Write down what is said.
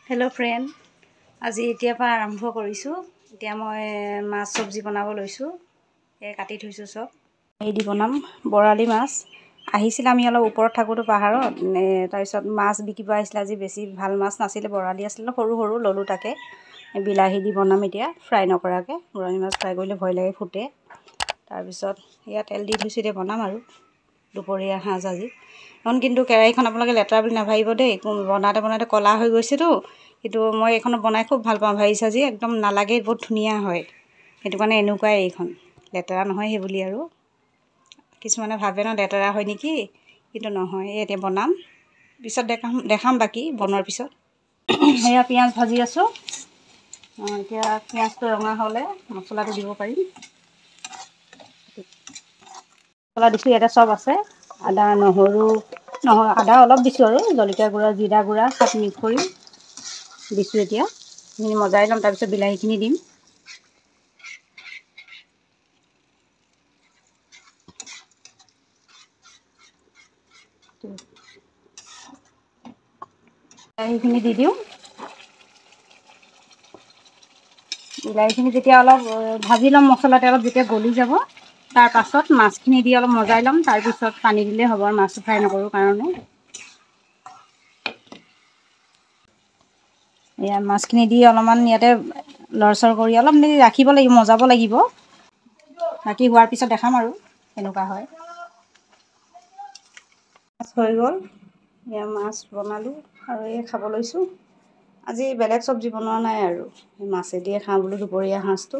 Hello' friend, আজি এতিয়াৰ পৰা আৰম্ভ কৰিছোঁ। এতিয়া মই মাছ চব্জি বনাব লৈছোঁ। কাটি থৈছোঁ চব। এই দি বনাম বৰালি মাছ। আহিছিলে, আমি অলপ ওপৰত থাকোঁতো পাহাৰত। তাৰপিছত মাছ বিকিব আহিছিলে। আজি বেছি ভাল মাছ নাছিলে, বৰালি আছিলে, সৰু সৰু ল'লোঁ তাকে। বিলাহী দি বনাম এতিয়া, ফ্ৰাই নকৰাকৈ। বৰালি মাছ ফ্ৰাই কৰিলে ভয় লাগে, ফুটে। তাৰপিছত এয়া তেল দি থৈছোঁ, এতিয়া বনাম আৰু দুপৰীয়া সাঁজ আজি। এখন কিন্তু কেৰাহীখন আপোনালোকে লেতেৰা বুলি নাভাবিব দেই। বনাওঁতে ক'লা হৈ গৈছেতো। কিন্তু মই এইখনত বনাই খুব ভাল পাওঁ। ভাজি চাজি একদম নালাগে, বহুত ধুনীয়া হয়। সেইটো কাৰণে এনেকুৱাই এইখন লেতেৰা নহয় সেই বুলি আৰু। কিছুমানে ভাবে ন লেতেৰা হয় নেকি, কিন্তু নহয়। এই এতিয়া বনাম, পিছত দেখাম বাকী বনোৱাৰ পিছত। সেয়া পিঁয়াজ ভাজি আছোঁ। এতিয়া পিঁয়াজটো ৰঙা হ'লে মছলাটো দিব পাৰিম। মছলা দিছোঁ, ইয়াতে চব আছে। আদা নহৰু আদা অলপ দিছোঁ আৰু জলকীয়া গুড়া, জিৰা গুড়া চব মিক্স কৰি দিছোঁ। এতিয়া সেইখিনি মজাই ল'ম, তাৰপিছত বিলাহীখিনি দিম। বিলাহীখিনি দি দিওঁ। বিলাহীখিনি যেতিয়া অলপ ভাজি ল'ম, মছলাতে অলপ যেতিয়া গলি যাব, তাৰ পাছত মাছখিনি দি অলপ মজাই ল'ম। তাৰপিছত পানী দিলেই হ'ব, আৰু মাছটো ফ্ৰাই নকৰোঁ কাৰণে। এয়া মাছখিনি দি অলপমান ইয়াতে লৰচৰ কৰি অলপ দেৰি ৰাখিব লাগিব, মজাব লাগিব। বাকী হোৱাৰ পিছত দেখাম আৰু কেনেকুৱা হয়। মাছ হৈ গ'ল। এয়া মাছ বনালোঁ আৰু এই খাব লৈছোঁ। আজি বেলেগ চব্জি বনোৱা নাই আৰু মাছেদিয়ে খাওঁ বোলো দুপৰীয়া সাঁজটো।